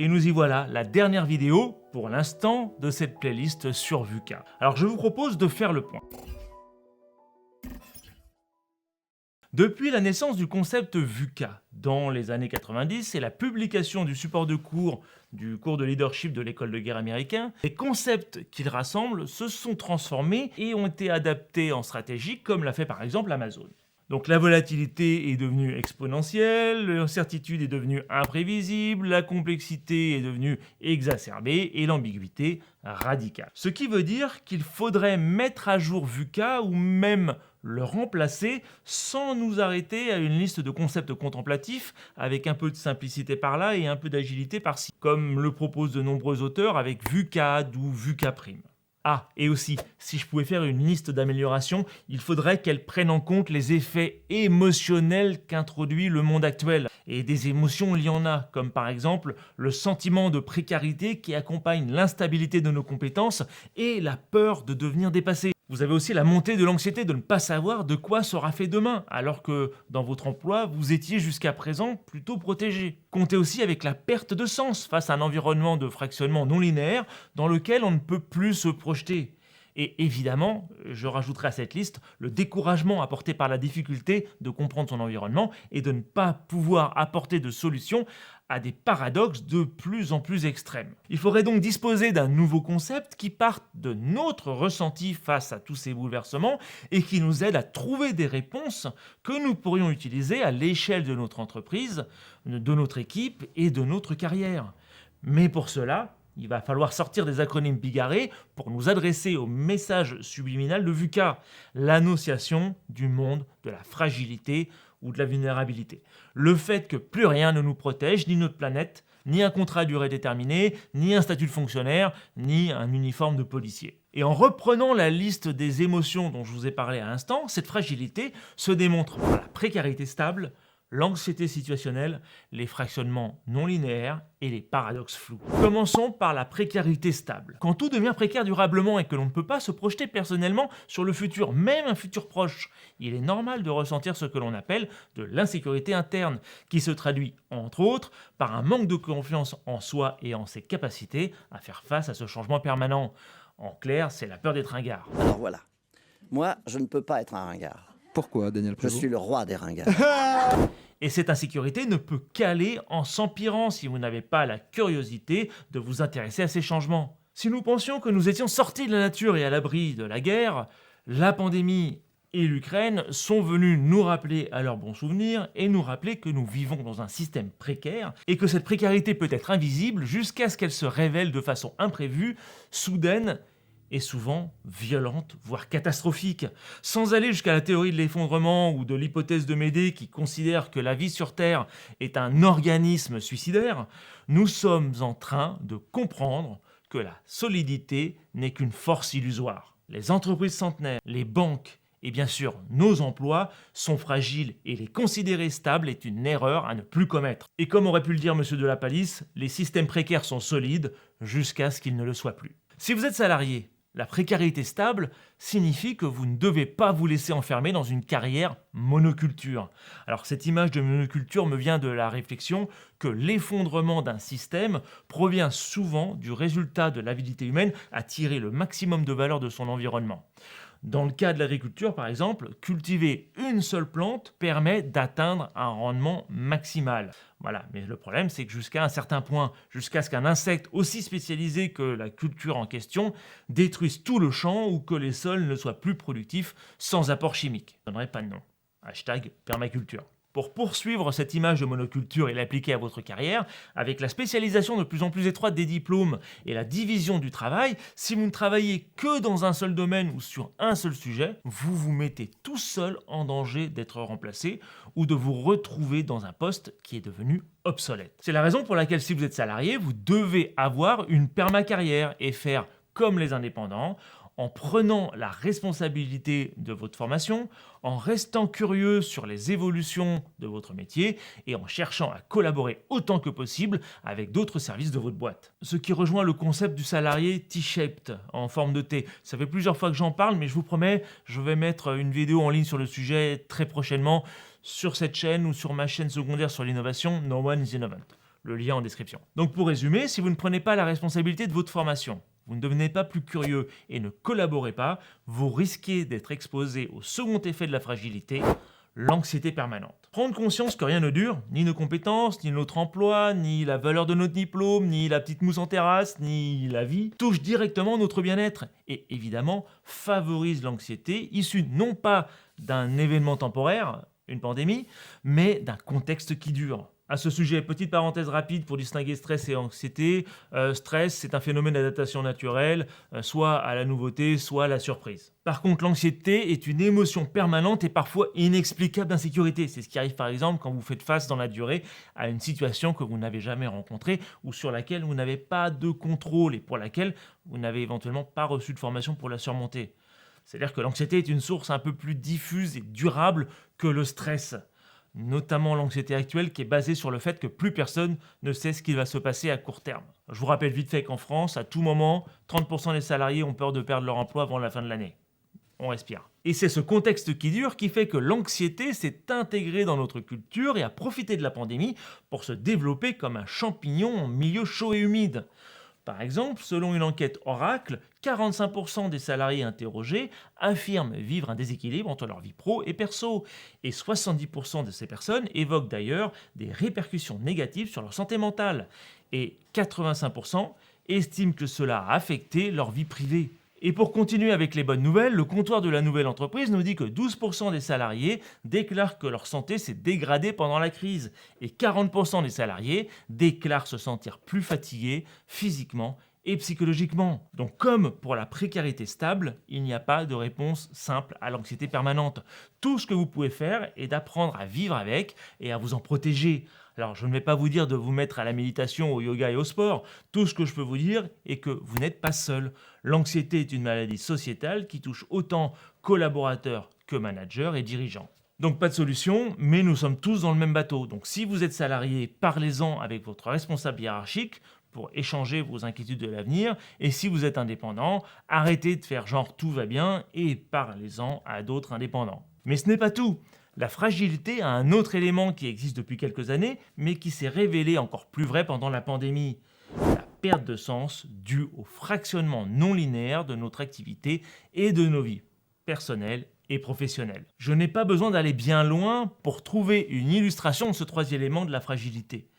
Et nous y voilà, la dernière vidéo, pour l'instant, de cette playlist sur VUCA. Alors je vous propose de faire le point. Depuis la naissance du concept VUCA dans les années 90 et la publication du support de cours du cours de leadership de l'école de guerre américain, les concepts qu'il rassemble se sont transformés et ont été adaptés en stratégie comme l'a fait par exemple Amazon. Donc la volatilité est devenue exponentielle, l'incertitude est devenue imprévisible, la complexité est devenue exacerbée et l'ambiguïté radicale. Ce qui veut dire qu'il faudrait mettre à jour VUCA ou même le remplacer sans nous arrêter à une liste de concepts contemplatifs avec un peu de simplicité par là et un peu d'agilité par-ci, comme le proposent de nombreux auteurs avec VUCAD ou VUCA Prime. Ah, et aussi, si je pouvais faire une liste d'améliorations, il faudrait qu'elle prenne en compte les effets émotionnels qu'introduit le monde actuel. Et des émotions, il y en a, comme par exemple le sentiment de précarité qui accompagne l'instabilité de nos compétences et la peur de devenir dépassé. Vous avez aussi la montée de l'anxiété de ne pas savoir de quoi sera fait demain, alors que dans votre emploi, vous étiez jusqu'à présent plutôt protégé. Comptez aussi avec la perte de sens face à un environnement de fractionnement non linéaire dans lequel on ne peut plus se projeter. Et évidemment, je rajouterai à cette liste le découragement apporté par la difficulté de comprendre son environnement et de ne pas pouvoir apporter de solutions à des paradoxes de plus en plus extrêmes. Il faudrait donc disposer d'un nouveau concept qui parte de notre ressenti face à tous ces bouleversements et qui nous aide à trouver des réponses que nous pourrions utiliser à l'échelle de notre entreprise, de notre équipe et de notre carrière. Mais pour cela, il va falloir sortir des acronymes bigarrés pour nous adresser au message subliminal de VUCA, l'annonciation du monde de la fragilité ou de la vulnérabilité. Le fait que plus rien ne nous protège, ni notre planète, ni un contrat à durée déterminée, ni un statut de fonctionnaire, ni un uniforme de policier. Et en reprenant la liste des émotions dont je vous ai parlé à l'instant, cette fragilité se démontre par la précarité stable, l'anxiété situationnelle, les fractionnements non linéaires et les paradoxes flous. Commençons par la précarité stable. Quand tout devient précaire durablement et que l'on ne peut pas se projeter personnellement sur le futur, même un futur proche, il est normal de ressentir ce que l'on appelle de l'insécurité interne, qui se traduit, entre autres, par un manque de confiance en soi et en ses capacités à faire face à ce changement permanent. En clair, c'est la peur d'être ringard. Alors voilà, moi je ne peux pas être un ringard. Pourquoi, Daniel Je Prévost? suis le roi des ringards. Et cette insécurité ne peut qu'aller en s'empirant si vous n'avez pas la curiosité de vous intéresser à ces changements. Si nous pensions que nous étions sortis de la nature et à l'abri de la guerre, la pandémie et l'Ukraine sont venus nous rappeler à leurs bons souvenirs et nous rappeler que nous vivons dans un système précaire et que cette précarité peut être invisible jusqu'à ce qu'elle se révèle de façon imprévue, soudaine et souvent violente, voire catastrophique. Sans aller jusqu'à la théorie de l'effondrement ou de l'hypothèse de Médée qui considère que la vie sur Terre est un organisme suicidaire, nous sommes en train de comprendre que la solidité n'est qu'une force illusoire. Les entreprises centenaires, les banques et bien sûr nos emplois sont fragiles et les considérer stables est une erreur à ne plus commettre. Et comme aurait pu le dire Monsieur de la Palisse, les systèmes précaires sont solides jusqu'à ce qu'ils ne le soient plus. Si vous êtes salarié, la précarité stable signifie que vous ne devez pas vous laisser enfermer dans une carrière monoculture. Alors cette image de monoculture me vient de la réflexion que l'effondrement d'un système provient souvent du résultat de l'avidité humaine à tirer le maximum de valeur de son environnement. Dans le cas de l'agriculture, par exemple, cultiver une seule plante permet d'atteindre un rendement maximal. Voilà, mais le problème, c'est que jusqu'à un certain point, jusqu'à ce qu'un insecte aussi spécialisé que la culture en question détruise tout le champ ou que les sols ne soient plus productifs sans apport chimique. Je ne donnerai pas de nom. #permaculture. Pour poursuivre cette image de monoculture et l'appliquer à votre carrière, avec la spécialisation de plus en plus étroite des diplômes et la division du travail, si vous ne travaillez que dans un seul domaine ou sur un seul sujet, vous vous mettez tout seul en danger d'être remplacé ou de vous retrouver dans un poste qui est devenu obsolète. C'est la raison pour laquelle si vous êtes salarié, vous devez avoir une permacarrière et faire comme les indépendants, en prenant la responsabilité de votre formation, en restant curieux sur les évolutions de votre métier et en cherchant à collaborer autant que possible avec d'autres services de votre boîte. Ce qui rejoint le concept du salarié T-shaped, en forme de T. Ça fait plusieurs fois que j'en parle, mais je vous promets, je vais mettre une vidéo en ligne sur le sujet très prochainement sur cette chaîne ou sur ma chaîne secondaire sur l'innovation, No One is Innovant. Le lien en description. Donc pour résumer, si vous ne prenez pas la responsabilité de votre formation, vous ne devenez pas plus curieux et ne collaborez pas, vous risquez d'être exposé au second effet de la fragilité, l'anxiété permanente. Prendre conscience que rien ne dure, ni nos compétences, ni notre emploi, ni la valeur de notre diplôme, ni la petite mousse en terrasse, ni la vie, touche directement notre bien-être et évidemment favorise l'anxiété issue non pas d'un événement temporaire, une pandémie, mais d'un contexte qui dure. À ce sujet, petite parenthèse rapide pour distinguer stress et anxiété. Stress, c'est un phénomène d'adaptation naturelle, soit à la nouveauté, soit à la surprise. Par contre, l'anxiété est une émotion permanente et parfois inexplicable d'insécurité. C'est ce qui arrive par exemple quand vous faites face dans la durée à une situation que vous n'avez jamais rencontrée ou sur laquelle vous n'avez pas de contrôle et pour laquelle vous n'avez éventuellement pas reçu de formation pour la surmonter. C'est-à-dire que l'anxiété est une source un peu plus diffuse et durable que le stress. Notamment l'anxiété actuelle qui est basée sur le fait que plus personne ne sait ce qui va se passer à court terme. Je vous rappelle vite fait qu'en France, à tout moment, 30% des salariés ont peur de perdre leur emploi avant la fin de l'année. On respire. Et c'est ce contexte qui dure qui fait que l'anxiété s'est intégrée dans notre culture et a profité de la pandémie pour se développer comme un champignon en milieu chaud et humide. Par exemple, selon une enquête Oracle, 45% des salariés interrogés affirment vivre un déséquilibre entre leur vie pro et perso. Et 70% de ces personnes évoquent d'ailleurs des répercussions négatives sur leur santé mentale. Et 85% estiment que cela a affecté leur vie privée. Et pour continuer avec les bonnes nouvelles, le comptoir de la nouvelle entreprise nous dit que 12% des salariés déclarent que leur santé s'est dégradée pendant la crise et 40% des salariés déclarent se sentir plus fatigués physiquement et psychologiquement. Donc comme pour la précarité stable, il n'y a pas de réponse simple à l'anxiété permanente. Tout ce que vous pouvez faire est d'apprendre à vivre avec et à vous en protéger. Alors je ne vais pas vous dire de vous mettre à la méditation, au yoga et au sport. Tout ce que je peux vous dire est que vous n'êtes pas seul. L'anxiété est une maladie sociétale qui touche autant collaborateurs que managers et dirigeants. Donc pas de solution, mais nous sommes tous dans le même bateau. Donc si vous êtes salarié, parlez-en avec votre responsable hiérarchique pour échanger vos inquiétudes de l'avenir. Et si vous êtes indépendant, arrêtez de faire genre tout va bien et parlez-en à d'autres indépendants. Mais ce n'est pas tout. La fragilité a un autre élément qui existe depuis quelques années, mais qui s'est révélé encore plus vrai pendant la pandémie. La perte de sens due au fractionnement non linéaire de notre activité et de nos vies personnelles et professionnelles. Je n'ai pas besoin d'aller bien loin pour trouver une illustration de ce troisième élément de la fragilité.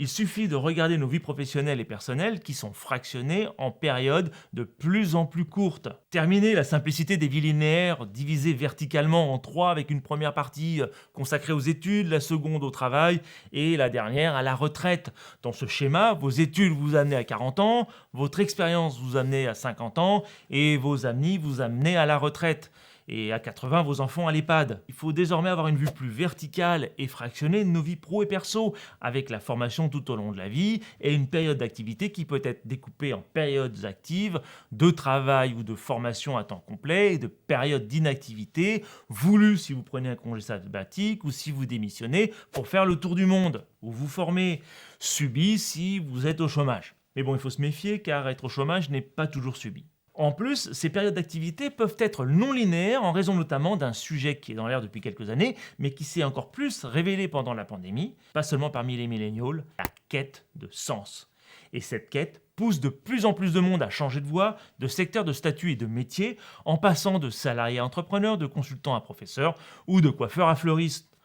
Il suffit de regarder nos vies professionnelles et personnelles qui sont fractionnées en périodes de plus en plus courtes. Terminer la simplicité des vies linéaires divisées verticalement en 3 avec une première partie consacrée aux études, la seconde au travail et la dernière à la retraite. Dans ce schéma, vos études vous amenaient à 40 ans, votre expérience vous amenait à 50 ans et vos amis vous amenaient à la retraite. Et à 80, vos enfants à l'EHPAD. Il faut désormais avoir une vue plus verticale et fractionnée de nos vies pro et perso, avec la formation tout au long de la vie et une période d'activité qui peut être découpée en périodes actives, de travail ou de formation à temps complet et de périodes d'inactivité, voulues si vous prenez un congé sabbatique ou si vous démissionnez pour faire le tour du monde, ou vous formez, subies si vous êtes au chômage. Mais bon, il faut se méfier car être au chômage n'est pas toujours subi. En plus, ces périodes d'activité peuvent être non linéaires en raison notamment d'un sujet qui est dans l'air depuis quelques années, mais qui s'est encore plus révélé pendant la pandémie, pas seulement parmi les millénials, la quête de sens. Et cette quête pousse de plus en plus de monde à changer de voie, de secteur, de statut et de métier, en passant de salarié à entrepreneur, de consultant à professeur ou de coiffeur à fleuriste.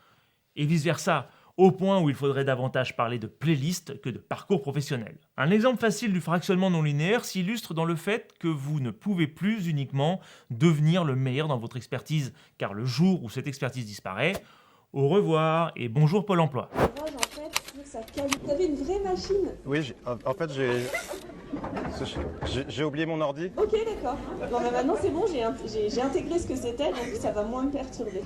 Et vice-versa, au point où il faudrait davantage parler de playlist que de parcours professionnel. Un exemple facile du fractionnement non linéaire s'illustre dans le fait que vous ne pouvez plus uniquement devenir le meilleur dans votre expertise, car le jour où cette expertise disparaît, au revoir et bonjour Pôle emploi. Vous avez une vraie machine? Oui, en fait, j'ai oublié mon ordi. Ok, d'accord. Bon, bah maintenant c'est bon, j'ai intégré ce que c'était, donc ça va moins me perturber.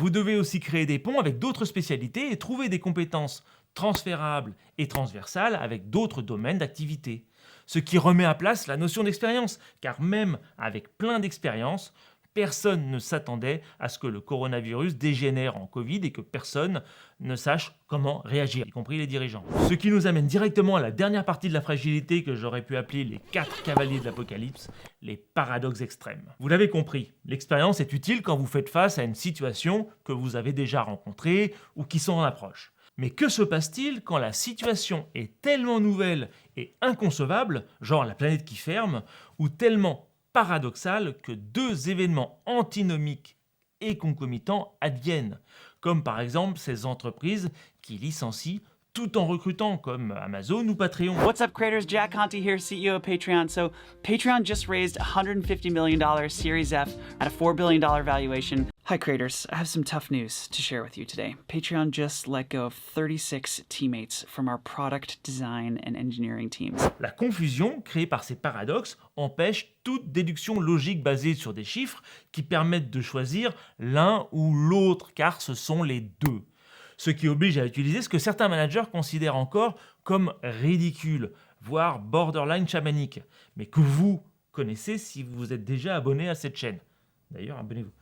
Vous devez aussi créer des ponts avec d'autres spécialités et trouver des compétences transférables et transversales avec d'autres domaines d'activité. Ce qui remet à place la notion d'expérience, car même avec plein d'expériences, personne ne s'attendait à ce que le coronavirus dégénère en Covid et que personne ne sache comment réagir, y compris les dirigeants. Ce qui nous amène directement à la dernière partie de la fragilité que j'aurais pu appeler les 4 cavaliers de l'apocalypse, les paradoxes extrêmes. Vous l'avez compris, l'expérience est utile quand vous faites face à une situation que vous avez déjà rencontrée ou qui sont en approche. Mais que se passe-t-il quand la situation est tellement nouvelle et inconcevable, genre la planète qui ferme, ou tellement paradoxale que deux événements antinomiques et concomitants adviennent, comme par exemple ces entreprises qui licencient tout en recrutant comme Amazon ou Patreon. What's up, creators? Jack Conte here, CEO of Patreon. So, Patreon just raised $150 million Series F at a $4 billion valuation. Hi, creators. I have some tough news to share with you today. Patreon just let go of 36 teammates from our product design and engineering teams. La confusion créée par ces paradoxes empêche toute déduction logique basée sur des chiffres qui permettent de choisir l'un ou l'autre, car ce sont les deux. Ce qui oblige à utiliser ce que certains managers considèrent encore comme ridicule, voire borderline chamanique, mais que vous connaissez si vous vous êtes déjà abonné à cette chaîne. D'ailleurs, abonnez-vous.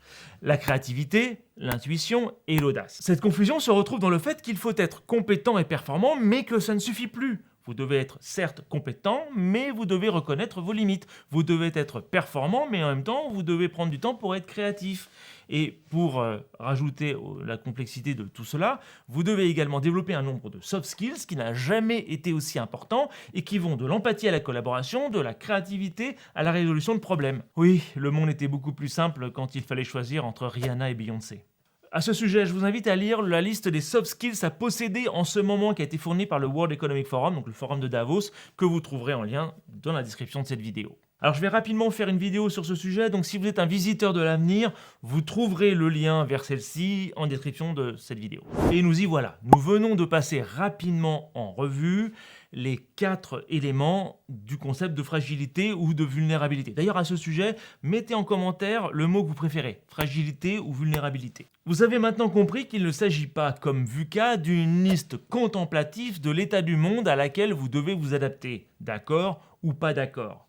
La créativité, l'intuition et l'audace. Cette confusion se retrouve dans le fait qu'il faut être compétent et performant, mais que ça ne suffit plus. Vous devez être certes compétent, mais vous devez reconnaître vos limites. Vous devez être performant, mais en même temps, vous devez prendre du temps pour être créatif. Et pour rajouter la complexité de tout cela, vous devez également développer un nombre de soft skills qui n'a jamais été aussi important et qui vont de l'empathie à la collaboration, de la créativité à la résolution de problèmes. Oui, le monde était beaucoup plus simple quand il fallait choisir entre Rihanna et Beyoncé. À ce sujet, je vous invite à lire la liste des soft skills à posséder en ce moment qui a été fournie par le World Economic Forum, donc le forum de Davos, que vous trouverez en lien dans la description de cette vidéo. Alors je vais rapidement faire une vidéo sur ce sujet, donc si vous êtes un visiteur de l'avenir, vous trouverez le lien vers celle-ci en description de cette vidéo. Et nous y voilà, nous venons de passer rapidement en revue les 4 éléments du concept de fragilité ou de vulnérabilité. D'ailleurs à ce sujet, mettez en commentaire le mot que vous préférez, fragilité ou vulnérabilité. Vous avez maintenant compris qu'il ne s'agit pas, comme VUCA, d'une liste contemplative de l'état du monde à laquelle vous devez vous adapter, d'accord ou pas d'accord.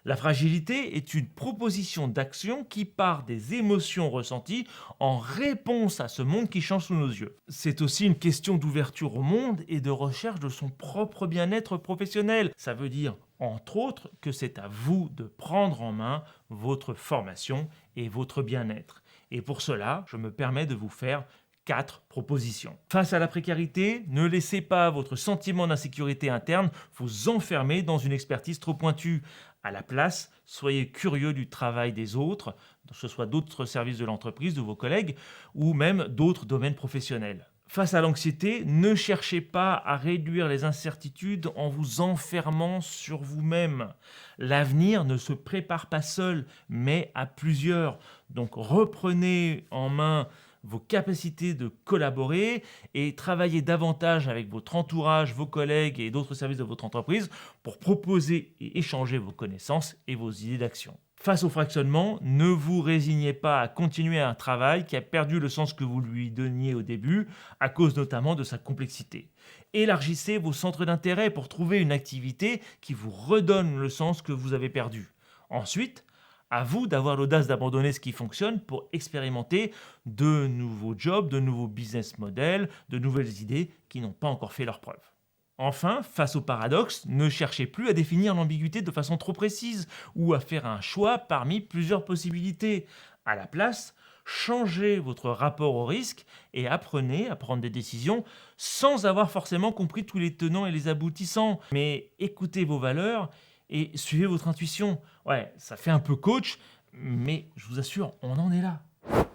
La fragilité est une proposition d'action qui part des émotions ressenties en réponse à ce monde qui change sous nos yeux. C'est aussi une question d'ouverture au monde et de recherche de son propre bien-être professionnel. Ça veut dire, entre autres, que c'est à vous de prendre en main votre formation et votre bien-être. Et pour cela, je me permets de vous faire 4 propositions. Face à la précarité, ne laissez pas votre sentiment d'insécurité interne vous enfermer dans une expertise trop pointue. À la place, soyez curieux du travail des autres, que ce soit d'autres services de l'entreprise, de vos collègues, ou même d'autres domaines professionnels. Face à l'anxiété, ne cherchez pas à réduire les incertitudes en vous enfermant sur vous-même. L'avenir ne se prépare pas seul, mais à plusieurs. Donc reprenez en main vos capacités de collaborer et travailler davantage avec votre entourage, vos collègues et d'autres services de votre entreprise pour proposer et échanger vos connaissances et vos idées d'action. Face au fractionnement, ne vous résignez pas à continuer un travail qui a perdu le sens que vous lui donniez au début, à cause notamment de sa complexité. Élargissez vos centres d'intérêt pour trouver une activité qui vous redonne le sens que vous avez perdu. Ensuite, à vous d'avoir l'audace d'abandonner ce qui fonctionne pour expérimenter de nouveaux jobs, de nouveaux business models, de nouvelles idées qui n'ont pas encore fait leurs preuves. Enfin, face au paradoxe, ne cherchez plus à définir l'ambiguïté de façon trop précise ou à faire un choix parmi plusieurs possibilités. À la place, changez votre rapport au risque et apprenez à prendre des décisions sans avoir forcément compris tous les tenants et les aboutissants. Mais écoutez vos valeurs et suivez votre intuition. Ouais, ça fait un peu coach, mais je vous assure, on en est là.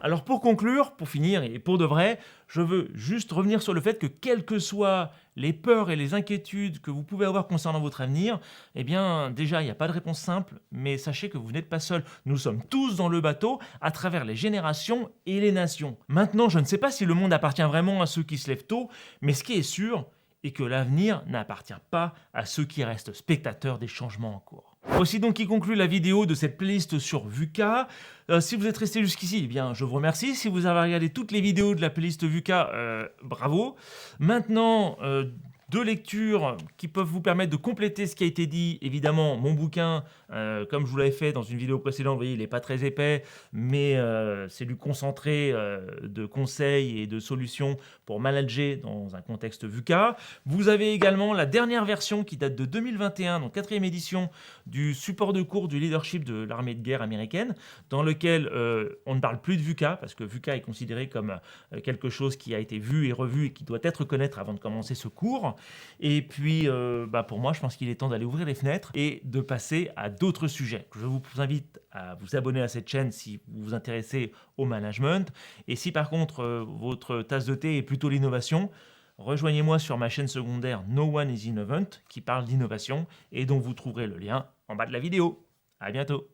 Alors pour conclure, pour finir et pour de vrai, je veux juste revenir sur le fait que quelles que soient les peurs et les inquiétudes que vous pouvez avoir concernant votre avenir, eh bien déjà il n'y a pas de réponse simple, mais sachez que vous n'êtes pas seul. Nous sommes tous dans le bateau à travers les générations et les nations. Maintenant, je ne sais pas si le monde appartient vraiment à ceux qui se lèvent tôt, mais ce qui est sûr, et que l'avenir n'appartient pas à ceux qui restent spectateurs des changements en cours. Voici donc qui conclut la vidéo de cette playlist sur VUCA. Si vous êtes resté jusqu'ici, eh bien, je vous remercie. Si vous avez regardé toutes les vidéos de la playlist VUCA, bravo. Maintenant, 2 lectures qui peuvent vous permettre de compléter ce qui a été dit. Évidemment, mon bouquin, comme je vous l'avais fait dans une vidéo précédente, vous voyez, il n'est pas très épais, mais c'est du concentré de conseils et de solutions pour manager dans un contexte VUCA. Vous avez également la dernière version qui date de 2021, donc 4e édition du support de cours du leadership de l'armée de guerre américaine, dans lequel on ne parle plus de VUCA, parce que VUCA est considéré comme quelque chose qui a été vu et revu et qui doit être connaître avant de commencer ce cours. Et puis, pour moi, je pense qu'il est temps d'aller ouvrir les fenêtres et de passer à d'autres sujets. Je vous invite à vous abonner à cette chaîne si vous vous intéressez au management. Et si par contre, votre tasse de thé est plutôt l'innovation, rejoignez-moi sur ma chaîne secondaire No One is Innovant qui parle d'innovation et dont vous trouverez le lien en bas de la vidéo. À bientôt.